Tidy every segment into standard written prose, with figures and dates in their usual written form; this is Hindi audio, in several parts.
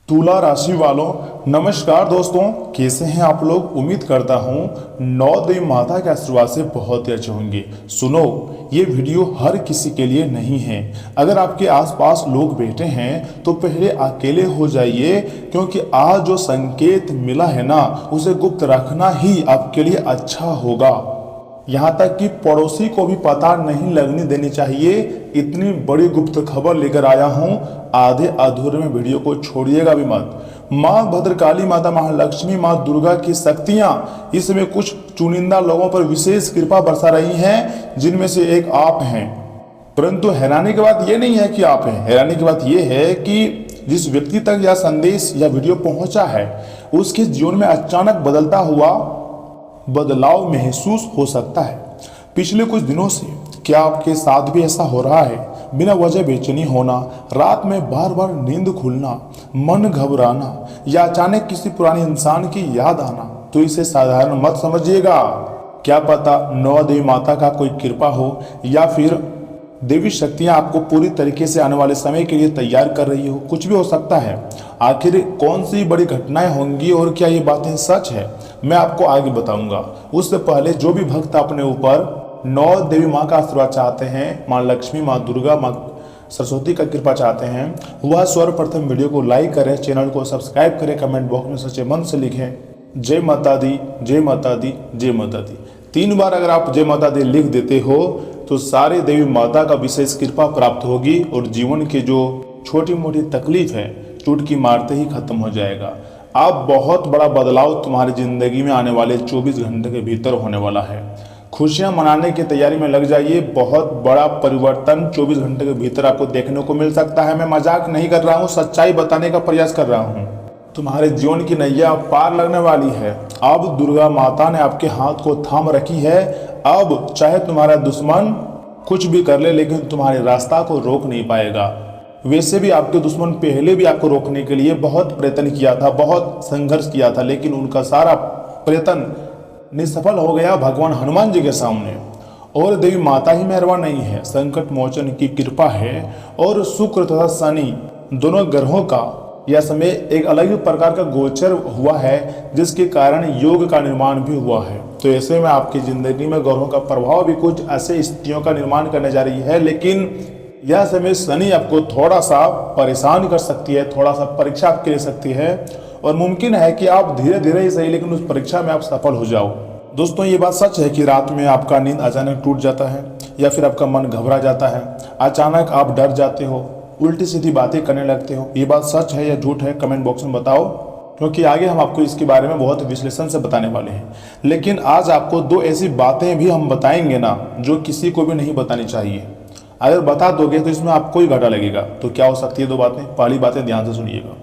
तुला राशि वालों नमस्कार दोस्तों, कैसे हैं आप लोग। उम्मीद करता हूं 9 देवी माता के आशीर्वाद से बहुत ही अच्छे होंगे। सुनो, ये वीडियो हर किसी के लिए नहीं है। अगर आपके आसपास लोग बैठे हैं तो पहले अकेले हो जाइए, क्योंकि आज जो संकेत मिला है ना, उसे गुप्त रखना ही आपके लिए अच्छा होगा। यहाँ तक कि पड़ोसी को भी पता नहीं लगने देनी चाहिए। इतनी बड़ी गुप्त खबर लेकर आया हूँ, आधे अधूरे में वीडियो को छोड़िएगा भी मत। माँ भद्रकाली, माता महालक्ष्मी, माँ दुर्गा की शक्तियाँ इसमें कुछ चुनिंदा लोगों पर विशेष कृपा बरसा रही हैं, जिनमें से एक आप हैं। परंतु हैरानी की बात यह नहीं है कि आप हैं, हैरानी की बात यह है कि जिस व्यक्ति तक यह संदेश या वीडियो पहुंचा है, उसके जीवन में अचानक बदलता हुआ बदलाव महसूस हो सकता है। पिछले कुछ दिनों से क्या आपके साथ भी ऐसा हो रहा है? बिना वजह बेचैनी होना, रात में बार बार नींद खुलना, मन घबराना या अचानक किसी पुराने इंसान की याद आना, तो इसे साधारण मत समझिएगा। क्या पता 9 देवी माता का कोई कृपा हो, या फिर देवी शक्तियां आपको पूरी तरीके से आने वाले समय के लिए तैयार कर रही हो। कुछ भी हो सकता है। आखिर कौन सी बड़ी घटनाएं होंगी और क्या ये बातें सच है, मैं आपको आगे बताऊंगा। उससे पहले जो भी भक्त अपने ऊपर 9 देवी माँ का आशीर्वाद चाहते हैं, माँ लक्ष्मी, माँ दुर्गा, माँ सरस्वती का कृपा चाहते हैं, वह सर्वप्रथम वीडियो को लाइक करें, चैनल को सब्सक्राइब करें, कमेंट बॉक्स में सच्चे मन से लिखें जय माता दी, जय माता दी, जय माता दी। 3 बार अगर आप जय माता दी लिख देते हो तो सारी देवी माता का विशेष कृपा प्राप्त होगी और जीवन की जो छोटी मोटी तकलीफ है चुटकी मारते ही खत्म हो जाएगा। अब बहुत बड़ा बदलाव तुम्हारी जिंदगी में आने वाले 24 घंटे के भीतर होने वाला है। खुशियां मनाने की तैयारी में लग जाइए। बहुत बड़ा परिवर्तन 24 घंटे के भीतर आपको देखने को मिल सकता है। मैं मजाक नहीं कर रहा हूँ, सच्चाई बताने का प्रयास कर रहा हूँ। तुम्हारे जीवन की नैया पार लगने वाली है। अब दुर्गा माता ने आपके हाथ को थाम रखी है। अब चाहे तुम्हारा दुश्मन कुछ भी कर ले, लेकिन तुम्हारे रास्ता को रोक नहीं पाएगा। वैसे भी आपके दुश्मन पहले भी आपको रोकने के लिए बहुत प्रयत्न किया था, बहुत संघर्ष किया था, लेकिन उनका सारा प्रयत्न निष्फल हो गया भगवान हनुमान जी के सामने। और देवी माता ही मेहरबान नहीं है, संकट मोचन की कृपा है। और शुक्र तथा शनि दोनों ग्रहों का यह समय एक अलग ही प्रकार का गोचर हुआ है, जिसके कारण योग का निर्माण भी हुआ है। तो ऐसे में आपकी जिंदगी में ग्रहों का प्रभाव भी कुछ ऐसे स्थितियों का निर्माण करने जा रही है। लेकिन यह समय शनि आपको थोड़ा सा परेशान कर सकती है, थोड़ा सा परीक्षा आपके ले सकती है, और मुमकिन है कि आप धीरे धीरे ही सही, लेकिन उस परीक्षा में आप सफल हो जाओ। दोस्तों, ये बात सच है कि रात में आपका नींद अचानक टूट जाता है, या फिर आपका मन घबरा जाता है, अचानक आप डर जाते हो, उल्टी सीधी बातें करने लगते हो। ये बात सच है या झूठ है, कमेंट बॉक्स में बताओ, क्योंकि आगे हम आपको इसके बारे में बहुत विश्लेषण से बताने वाले हैं। लेकिन आज आपको 2 ऐसी बातें भी हम बताएंगे ना, जो किसी को भी नहीं बतानी चाहिए। अगर बता दोगे तो इसमें आपको ही घाटा लगेगा। तो क्या हो सकती है 2 बातें? पहली बातें ध्यान से सुनिएगा।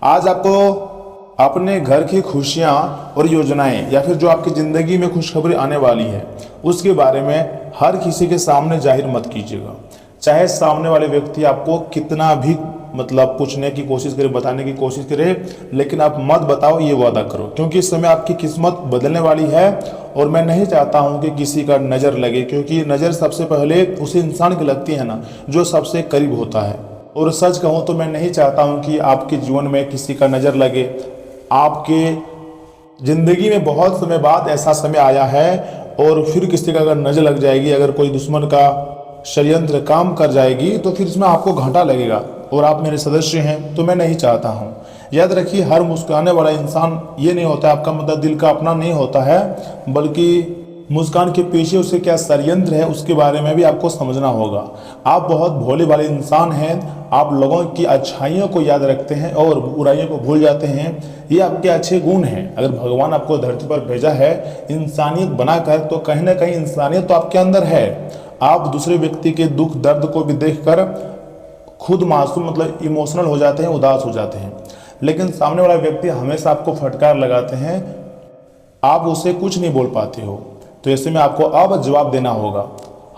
आज आपको अपने घर की खुशियां और योजनाएं, या फिर जो आपकी जिंदगी में खुशखबरी आने वाली है, उसके बारे में हर किसी के सामने जाहिर मत कीजिएगा। चाहे सामने वाले व्यक्ति आपको कितना भी पूछने की कोशिश करे, बताने की कोशिश करे, लेकिन आप मत बताओ, ये वादा करो, क्योंकि इस समय आपकी किस्मत बदलने वाली है। और मैं नहीं चाहता हूं कि किसी का नज़र लगे, क्योंकि नज़र सबसे पहले उसी इंसान की लगती है ना, जो सबसे करीब होता है। और सच कहूं तो मैं नहीं चाहता हूं कि आपके जीवन में किसी का नज़र लगे। आपके जिंदगी में बहुत समय बाद ऐसा समय आया है, और फिर किसी का अगर नज़र लग जाएगी, अगर कोई दुश्मन का षड्यंत्र काम कर जाएगी, तो फिर इसमें आपको घाटा लगेगा। और आप मेरे सदस्य हैं, तो मैं नहीं चाहता हूं। याद रखिए, हर मुस्कुराने वाला इंसान ये नहीं होता है, आपका मतलब दिल का अपना नहीं होता है, बल्कि मुस्कान के पीछे उसके क्या षड्यंत्र है, उसके बारे में भी आपको समझना होगा। आप बहुत भोले वाले इंसान हैं। आप लोगों की अच्छाइयों को याद रखते हैं और बुराइयों को भूल जाते हैं। ये आपके अच्छे गुण हैं। अगर भगवान आपको धरती पर भेजा है इंसानियत बनाकर, तो कहीं ना कहीं इंसानियत तो आपके अंदर है। आप दूसरे व्यक्ति के दुख दर्द को भी देखकर खुद मासूम इमोशनल हो जाते हैं, उदास हो जाते हैं। लेकिन सामने वाला व्यक्ति हमेशा आपको फटकार लगाते हैं, आप उसे कुछ नहीं बोल पाते हो। तो ऐसे में आपको अब जवाब देना होगा,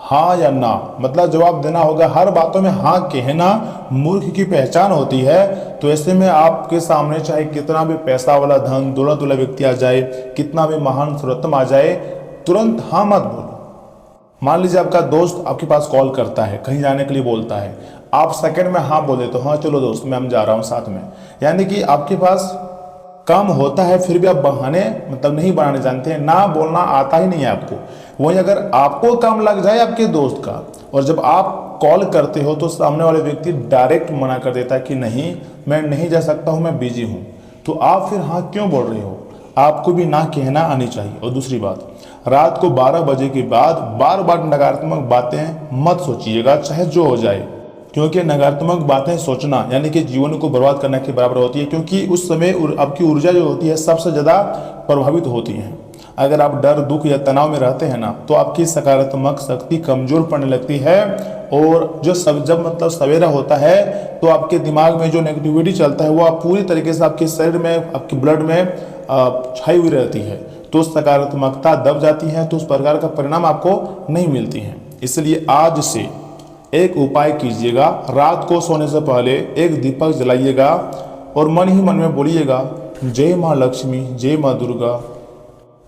हाँ या ना। जवाब देना होगा। हर बातों में हाँ कहना मूर्ख की पहचान होती है। तो ऐसे में आपके सामने चाहे कितना भी पैसा वाला, धन दौलत वाला व्यक्ति आ जाए, कितना भी महान सर्वोत्तम आ जाए, तुरंत हाँ मत बोलो। मान लीजिए आपका दोस्त आपके पास कॉल करता है, कहीं जाने के लिए बोलता है, आप सेकंड में हाँ बोले तो हाँ चलो दोस्त मैं हम जा रहा हूँ साथ में। यानी कि आपके पास काम होता है फिर भी आप बहाने मतलब नहीं बनाने जानते हैं, ना बोलना आता ही नहीं है आपको। वहीं अगर आपको काम लग जाए आपके दोस्त का और जब आप कॉल करते हो तो सामने वाले व्यक्ति डायरेक्ट मना कर देता है कि नहीं मैं नहीं जा सकता हूँ, मैं बिजी हूँ, तो आप फिर हाँ क्यों बोल रहे हो? आपको भी ना कहना आनी चाहिए। और दूसरी बात, रात को 12 बजे के बाद बार बार नकारात्मक बातें मत सोचिएगा, चाहे जो हो जाए, क्योंकि नकारात्मक बातें सोचना यानी कि जीवन को बर्बाद करने के बराबर होती है। क्योंकि उस समय आपकी ऊर्जा जो होती है सबसे ज़्यादा प्रभावित होती है। अगर आप डर, दुख या तनाव में रहते हैं ना तो आपकी सकारात्मक शक्ति कमजोर पड़ने लगती है। और जब मतलब सवेरा होता है तो आपके दिमाग में जो नेगेटिविटी चलता है वो आप पूरी तरीके से आपके शरीर में, आपके ब्लड में छाई हुई रहती है, तो सकारात्मकता दब जाती है, तो उस प्रकार का परिणाम आपको नहीं मिलती है। इसलिए आज से एक उपाय कीजिएगा, रात को सोने से पहले एक दीपक जलाइएगा और मन ही मन में बोलिएगा जय माँ लक्ष्मी, जय माँ दुर्गा,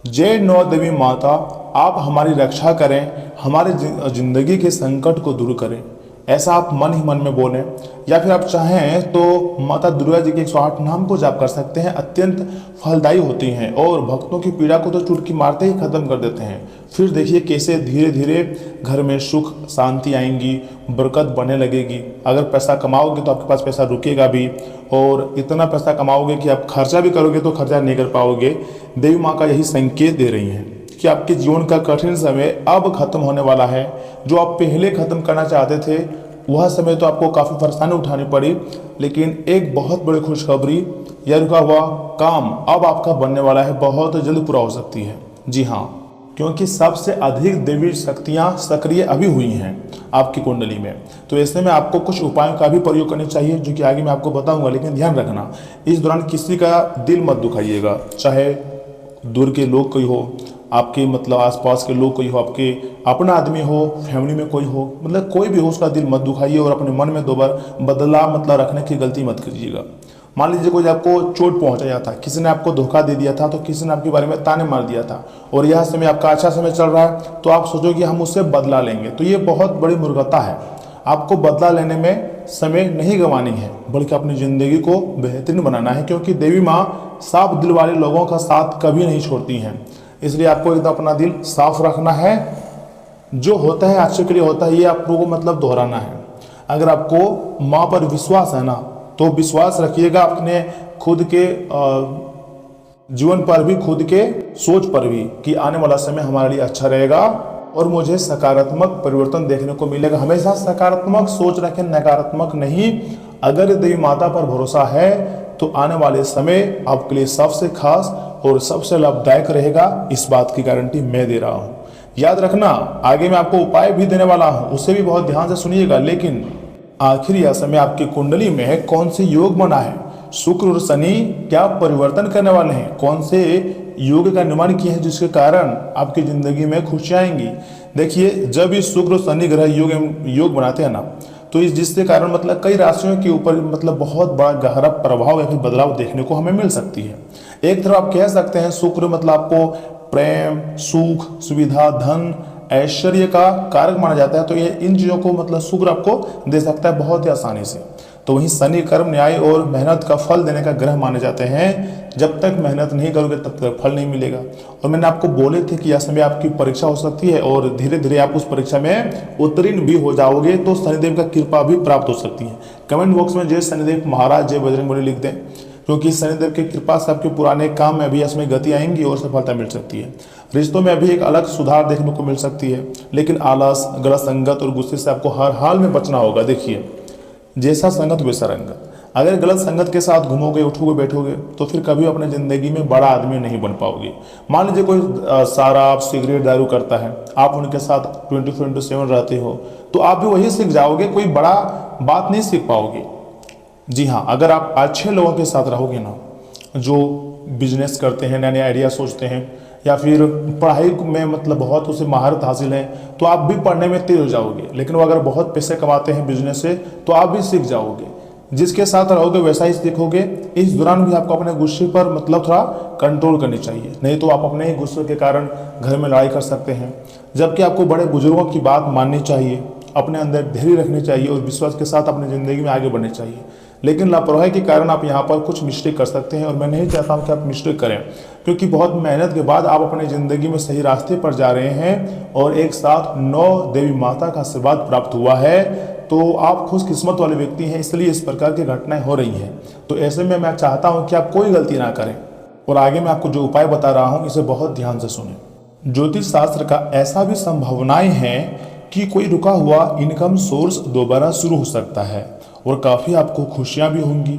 जय नौ देवी माता, आप हमारी रक्षा करें, हमारे जिंदगी के संकट को दूर करें। ऐसा आप मन ही मन में बोलें। या फिर आप चाहें तो माता दुर्गा जी के 108 नाम को जाप कर सकते हैं, अत्यंत फलदायी होती हैं और भक्तों की पीड़ा को तो चुटकी मारते ही खत्म कर देते हैं। फिर देखिए कैसे धीरे धीरे घर में सुख शांति आएंगी, बरकत बढ़ने लगेगी। अगर पैसा कमाओगे तो आपके पास पैसा रुकेगा भी, और इतना पैसा कमाओगे कि आप खर्चा भी करोगे तो खर्चा नहीं कर पाओगे। देवी माँ का यही संकेत दे रही हैं कि आपके जीवन का कठिन समय अब खत्म होने वाला है। जो आप पहले खत्म करना चाहते थे वह समय तो आपको काफ़ी परेशानी उठानी पड़ी, लेकिन एक बहुत बड़ी खुशखबरी, यह रुका हुआ काम अब आपका बनने वाला है, बहुत जल्द पूरा हो सकती है। जी हाँ, क्योंकि सबसे अधिक देवी शक्तियाँ सक्रिय अभी हुई हैं आपकी कुंडली में। तो ऐसे में आपको कुछ उपायों का भी प्रयोग करना चाहिए जो कि आगे मैं आपको बताऊंगा। लेकिन ध्यान रखना, इस दौरान किसी का दिल मत दुखाइएगा, चाहे दूर के लोग कोई हो, आपके मतलब आसपास के लोग कोई हो, आपके अपना आदमी हो, फैमिली में कोई हो, मतलब कोई भी हो, उसका दिल मत दुखाइए और अपने मन में दोबारा बदलाव मतलब रखने की गलती मत कीजिएगा। मान लीजिए कोई आपको चोट पहुंचाया था, किसी ने आपको धोखा दे दिया था, तो किसी ने आपके बारे में ताने मार दिया था और यह समय आपका अच्छा समय चल रहा है, तो आप सोचो कि हम उससे बदला लेंगे, तो ये बहुत बड़ी मूर्खता है। आपको बदला लेने में समय नहीं गंवानी है, बल्कि अपनी ज़िंदगी को बेहतरीन बनाना है, क्योंकि देवी माँ साफ दिल वाले लोगों का साथ कभी नहीं छोड़ती हैं। इसलिए आपको एकदम अपना दिल साफ रखना है। जो होता है अच्छे के लिए होता है, ये आप लोगों को मतलब दोहराना है। अगर आपको माँ पर विश्वास है ना, तो विश्वास रखिएगा अपने खुद के जीवन पर भी, खुद के सोच पर भी, कि आने वाला समय हमारे लिए अच्छा रहेगा और मुझे सकारात्मक परिवर्तन देखने को मिलेगा। हमेशा सकारात्मक सोच रखें, नकारात्मक नहीं। अगर देवी माता पर भरोसा है तो आने वाले समय आपके लिए सबसे खास और सबसे लाभदायक रहेगा, इस बात की गारंटी मैं दे रहा हूँ। याद रखना, आगे मैं आपको उपाय भी देने वाला हूँ, उससे भी बहुत ध्यान से सुनिएगा। लेकिन आखिर यह समय आपकी कुंडली में कौन से योग बना है, शुक्र और शनि क्या परिवर्तन करने वाले हैं, कौन से योग का निर्माण किया है जिसके कारण आपकी जिंदगी में खुशियाँ आएंगी। देखिए, जब इस शुक्र और शनि ग्रह योग बनाते हैं ना, तो इस जिसके कारण मतलब कई राशियों के ऊपर मतलब बहुत बड़ा गहरा प्रभाव या फिर बदलाव देखने को हमें मिल सकती है। एक तरफ आप कह सकते हैं शुक्र मतलब आपको प्रेम, सुख, सुविधा, धन, ऐश्वर्य का कारक माना जाता है, तो ये इन चीज़ों को मतलब शुक्र आपको दे सकता है बहुत ही आसानी से। तो वहीं शनि कर्म, न्याय और मेहनत का फल देने का ग्रह माने जाते हैं। जब तक मेहनत नहीं करोगे तब तक फल नहीं मिलेगा। और मैंने आपको बोले थे कि यह समय आपकी परीक्षा हो सकती है और धीरे धीरे आप उस परीक्षा में उत्तीर्ण भी हो जाओगे, तो शनिदेव का कृपा भी प्राप्त हो सकती है। कमेंट बॉक्स में जय शनिदेव महाराज, जय बजरंगबली लिख दें, क्योंकि शनिदेव की कृपा से आपके पुराने काम में भी इसमें गति आएंगी और सफलता मिल सकती है। रिश्तों में भी एक अलग सुधार देखने को मिल सकती है, लेकिन आलस, गलत संगत और गुस्से से आपको हर हाल में बचना होगा। देखिए, जैसा संगत वैसा रंगत। अगर गलत संगत के साथ घूमोगे, उठोगे, बैठोगे, तो फिर कभी अपने ज़िंदगी में बड़ा आदमी नहीं बन पाओगे। मान लीजिए कोई शराब, सिगरेट, दारू करता है, आप उनके साथ 24/7 रहते हो, तो आप भी वही सीख जाओगे, कोई बड़ा बात नहीं सीख पाओगे। जी हाँ, अगर आप अच्छे लोगों के साथ रहोगे ना, जो बिजनेस करते हैं, नए नए आइडिया सोचते हैं, या फिर पढ़ाई में मतलब बहुत उसे महारत हासिल है, तो आप भी पढ़ने में तेज हो जाओगे। लेकिन वो अगर बहुत पैसे कमाते हैं बिजनेस से, तो आप भी सीख जाओगे। जिसके साथ रहोगे वैसा ही सीखोगे। इस दौरान भी आपको अपने गुस्से पर मतलब थोड़ा कंट्रोल करनी चाहिए, नहीं तो आप अपने ही गुस्से के कारण घर में लड़ाई कर सकते हैं। जबकि आपको बड़े बुजुर्गों की बात माननी चाहिए अपने अंदर धैर्य रखनी चाहिए और विश्वास के साथ अपनी ज़िंदगी में आगे बढ़ना चाहिए। लेकिन लापरवाही के कारण आप यहाँ पर कुछ मिस्टेक कर सकते हैं और मैं नहीं चाहता हूँ कि आप मिस्टेक करें, क्योंकि बहुत मेहनत के बाद आप अपनी ज़िंदगी में सही रास्ते पर जा रहे हैं और एक साथ 9 देवी माता का आशीर्वाद प्राप्त हुआ है, तो आप खुशकिस्मत वाले व्यक्ति हैं, इसलिए इस प्रकार की घटनाएं हो रही हैं। तो ऐसे में मैं चाहता हूँ कि आप कोई गलती ना करें और आगे मैं आपको जो उपाय बता रहा हूँ इसे बहुत ध्यान से सुनें। ज्योतिष शास्त्र का ऐसा भी संभावनाएं हैं कि कोई रुका हुआ इनकम सोर्स दोबारा शुरू हो सकता है और काफ़ी आपको खुशियां भी होंगी।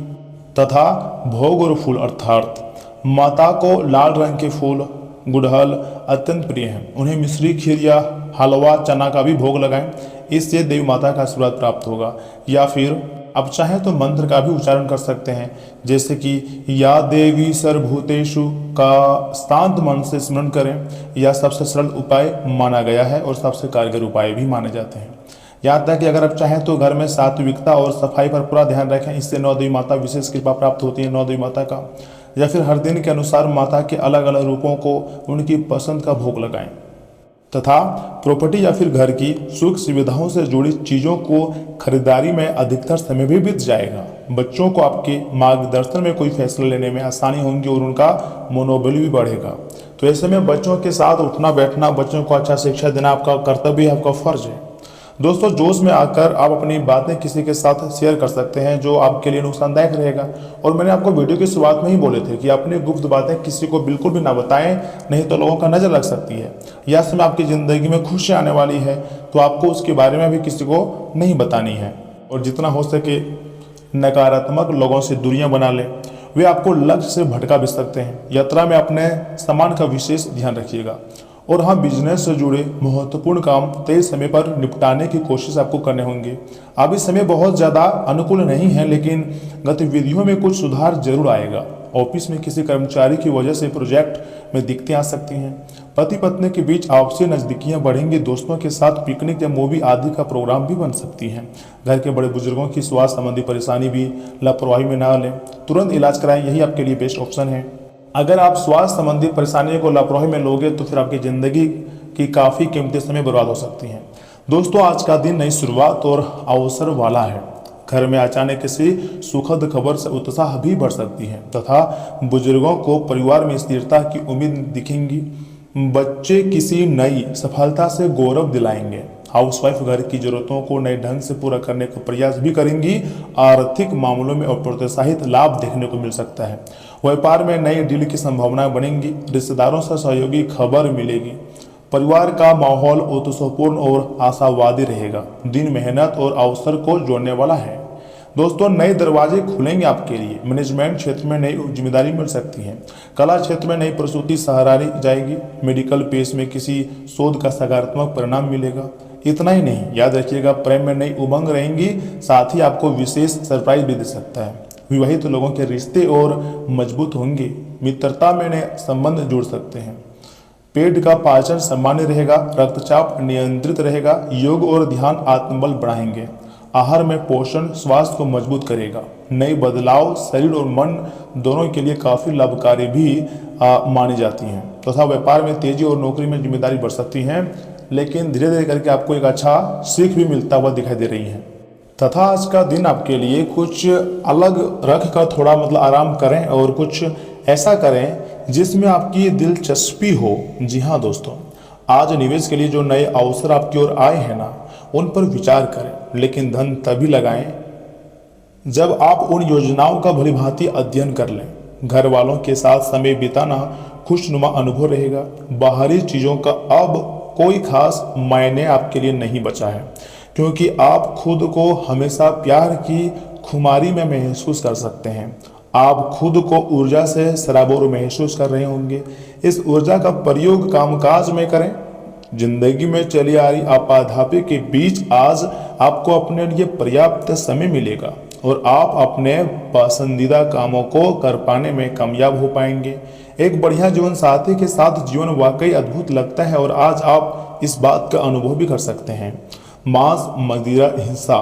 तथा भोग और फूल अर्थात माता को लाल रंग के फूल गुड़हल अत्यंत प्रिय हैं, उन्हें मिश्री खीर या हलवा चना का भी भोग लगाएं, इससे देवी माता का आशीर्वाद प्राप्त होगा। या फिर आप चाहें तो मंत्र का भी उच्चारण कर सकते हैं, जैसे कि या देवी सर्वभूतेषु का शांत मन से स्मरण करें। यह सबसे सरल उपाय माना गया है और सबसे कारगर उपाय भी माने जाते हैं। यहाँ तक कि अगर आप चाहें तो घर में सात्विकता और सफाई पर पूरा ध्यान रखें, इससे 9 देवी माता विशेष कृपा प्राप्त होती है 9 देवी माता का। या फिर हर दिन के अनुसार माता के अलग अलग रूपों को उनकी पसंद का भोग लगाएं तथा प्रॉपर्टी या फिर घर की सुख सुविधाओं से जुड़ी चीज़ों को खरीदारी में अधिकतर समय भी बीत जाएगा। बच्चों को आपके मार्गदर्शन में कोई फैसला लेने में आसानी होगी और उनका मनोबल भी बढ़ेगा। तो ऐसे में बच्चों के साथ उठना बैठना, बच्चों को अच्छा शिक्षा देना आपका कर्तव्य है, आपका फर्ज है। दोस्तों, जोश में आकर आप अपनी बातें किसी के साथ शेयर कर सकते हैं जो आपके लिए नुकसानदायक रहेगा। और मैंने आपको वीडियो की शुरुआत में ही बोले थे कि अपनी गुप्त बातें किसी को बिल्कुल भी ना बताएं, नहीं तो लोगों का नज़र लग सकती है। या समय आपकी ज़िंदगी में खुशी आने वाली है तो आपको उसके बारे में भी किसी को नहीं बतानी है। और जितना हो सके नकारात्मक लोगों से दूरियाँ बना लें, वे आपको लक्ष्य से भटका भी सकते हैं। यात्रा में अपने सामान का विशेष ध्यान रखिएगा। और हाँ, बिजनेस से जुड़े महत्वपूर्ण काम तय समय पर निपटाने की कोशिश आपको करने होंगे। अभी समय बहुत ज़्यादा अनुकूल नहीं है, लेकिन गतिविधियों में कुछ सुधार जरूर आएगा। ऑफिस में किसी कर्मचारी की वजह से प्रोजेक्ट में दिक्कतें आ सकती हैं। पति पत्नी के बीच आपसी नज़दीकियाँ बढ़ेंगी। दोस्तों के साथ पिकनिक या मूवी आदि का प्रोग्राम भी बन सकती हैं। घर के बड़े बुजुर्गों की स्वास्थ्य संबंधी परेशानी भी लापरवाही में ना लें, तुरंत इलाज कराएं, यही आपके लिए बेस्ट ऑप्शन है। अगर आप स्वास्थ्य संबंधी परेशानियों को लापरवाही में लोगे तो फिर आपकी ज़िंदगी की काफ़ी कीमती समय बर्बाद हो सकती हैं। दोस्तों, आज का दिन नई शुरुआत और अवसर वाला है। घर में अचानक किसी सुखद खबर से उत्साह भी बढ़ सकती है तथा बुजुर्गों को परिवार में स्थिरता की उम्मीद दिखेंगी। बच्चे किसी नई सफलता से गौरव दिलाएंगे। हाउसवाइफ घर की जरूरतों को नए ढंग से पूरा करने का प्रयास भी करेंगी। आर्थिक मामलों में अप्रोत्साहित लाभ देखने को मिल सकता है। व्यापार में नई डील की संभावनाएं बनेंगी। रिश्तेदारों से सहयोगी खबर मिलेगी। परिवार का माहौल उत्साहपूर्ण और आशावादी रहेगा। दिन मेहनत और अवसर को जोड़ने वाला है। दोस्तों, नए दरवाजे खुलेंगे आपके लिए। मैनेजमेंट क्षेत्र में नई जिम्मेदारी मिल सकती है। कला क्षेत्र में नई प्रस्तुति सराही जाएगी। मेडिकल पेश में किसी शोध का सकारात्मक परिणाम मिलेगा। इतना ही नहीं, याद रखिएगा, प्रेम में नई उमंग रहेंगी। साथ ही आपको विशेष सरप्राइज भी दे सकता है। विवाहित लोगों के रिश्ते और मजबूत होंगे। मित्रता में नए संबंध जुड़ सकते हैं। पेट का पाचन सामान्य रहेगा। रक्तचाप नियंत्रित रहेगा। योग और ध्यान आत्मबल बढ़ाएंगे। आहार में पोषण स्वास्थ्य को मजबूत करेगा। नए बदलाव शरीर और मन दोनों के लिए काफ़ी लाभकारी भी मानी जाती हैं तथा व्यापार में तेजी और नौकरी में जिम्मेदारी बढ़ सकती हैं, लेकिन धीरे धीरे करके आपको एक अच्छा सीख भी मिलता हुआ दिखाई दे रही है। तथा आज का दिन आपके लिए कुछ अलग रख कर थोड़ा आराम करें और कुछ ऐसा करें जिसमें आपकी दिलचस्पी हो। जी हाँ दोस्तों, आज निवेश के लिए जो नए अवसर आपकी ओर आए हैं ना, उन पर विचार करें, लेकिन धन तभी लगाएं जब आप उन योजनाओं का भलीभांति अध्ययन कर लें। घर वालों के साथ समय बिताना खुशनुमा अनुभव रहेगा। बाहरी चीज़ों का अब कोई खास मायने आपके लिए नहीं बचा है, क्योंकि आप खुद को हमेशा प्यार की खुमारी में महसूस कर सकते हैं। आप खुद को ऊर्जा से सराबोर महसूस कर रहे होंगे। इस ऊर्जा का प्रयोग कामकाज में करें। जिंदगी में चली आ रही आपाधापी के बीच आज आपको अपने लिए पर्याप्त समय मिलेगा और आप अपने पसंदीदा कामों को कर पाने में कामयाब हो पाएंगे। एक बढ़िया जीवन साथी के साथ जीवन वाकई अद्भुत लगता है और आज आप इस बात का अनुभव भी कर सकते हैं। मांस मदिरा हिंसा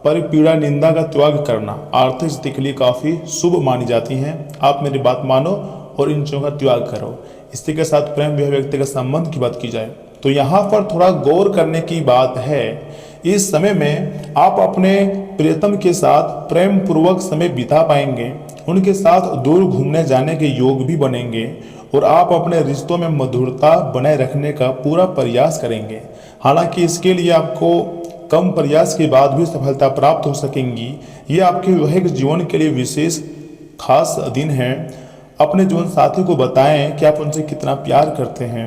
पर पीड़ा निंदा का त्याग करना आर्थिक स्थिति के लिए काफ़ी शुभ मानी जाती हैं। आप मेरी बात मानो और इन चीज़ों का त्याग करो। इसी के साथ प्रेम विवाह व्यक्तिगत संबंध की बात की जाए तो यहाँ पर थोड़ा गौर करने की बात है। इस समय में आप अपने प्रियतम के साथ प्रेम पूर्वक समय बिता पाएंगे, उनके साथ दूर घूमने जाने के योग भी बनेंगे और आप अपने रिश्तों में मधुरता बनाए रखने का पूरा प्रयास करेंगे। हालांकि इसके लिए आपको कम प्रयास के बाद भी सफलता प्राप्त हो सकेंगी। ये आपके वैवाहिक जीवन के लिए विशेष खास दिन है। अपने जीवन साथी को बताएं कि आप उनसे कितना प्यार करते हैं,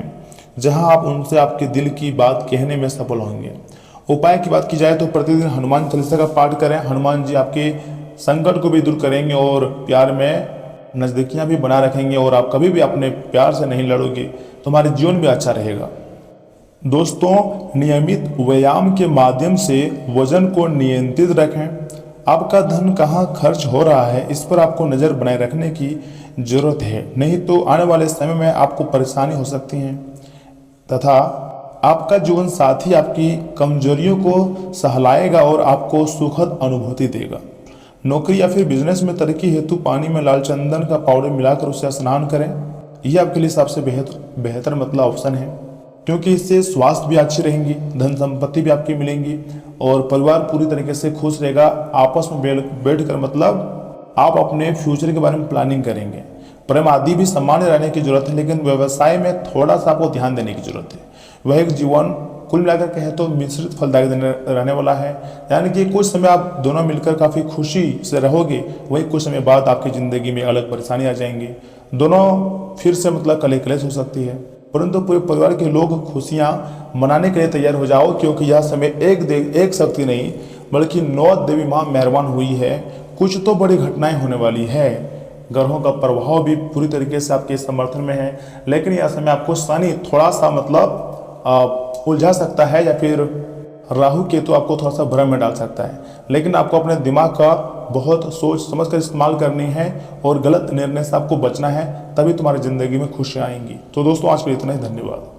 जहां आप उनसे आपके दिल की बात कहने में सफल होंगे। उपाय की बात की जाए तो प्रतिदिन हनुमान चालीसा का पाठ करें। हनुमान जी आपके संकट को भी दूर करेंगे और प्यार में नज़दीकियां भी बना रखेंगे और आप कभी भी अपने प्यार से नहीं लड़ोगे तो हमारे जीवन भी अच्छा रहेगा। दोस्तों, नियमित व्यायाम के माध्यम से वजन को नियंत्रित रखें। आपका धन कहाँ खर्च हो रहा है, इस पर आपको नज़र बनाए रखने की जरूरत है, नहीं तो आने वाले समय में आपको परेशानी हो सकती है तथा आपका जीवन साथी आपकी कमजोरियों को सहलाएगा और आपको सुखद अनुभूति देगा। नौकरी या फिर बिजनेस में तरक्की हेतु पानी में लाल चंदन का पाउडर मिलाकर उससे स्नान करें। यह आपके लिए सबसे बेहतर मतलब ऑप्शन है, क्योंकि इससे स्वास्थ्य भी अच्छी रहेंगी, धन संपत्ति भी आपकी मिलेंगी और परिवार पूरी तरीके से खुश रहेगा। आपस में बैठकर मतलब आप अपने फ्यूचर के बारे में प्लानिंग करेंगे। प्रेम आदि भी सामान्य रहने की जरूरत है, लेकिन व्यवसाय में थोड़ा सा आपको ध्यान देने की जरूरत है। वैवाहिक जीवन कुल मिलाकर कहे तो मिश्रित फलदायक रहने वाला है, यानी कि कुछ समय आप दोनों मिलकर काफ़ी खुशी से रहोगे, वही कुछ समय बाद आपकी ज़िंदगी में अलग परेशानी आ जाएंगी। दोनों फिर से मतलब कले कलेश हो सकती है, परंतु पूरे परिवार के लोग खुशियां मनाने के लिए तैयार हो जाओ, क्योंकि यह समय एक शक्ति नहीं बल्कि 9 देवी माँ मेहरबान हुई है। कुछ तो बड़ी घटनाएं होने वाली है। ग्रहों का प्रभाव भी पूरी तरीके से आपके समर्थन में है, लेकिन यह समय आपको शनि थोड़ा सा मतलब उलझा सकता है या फिर राहु केतु आपको थोड़ा सा भ्रम में डाल सकता है। लेकिन आपको अपने दिमाग का बहुत सोच समझ कर इस्तेमाल करनी है और गलत निर्णय से आपको बचना है, तभी तुम्हारी ज़िंदगी में खुशियाँ आएंगी। तो दोस्तों, आज के लिए इतना ही। धन्यवाद।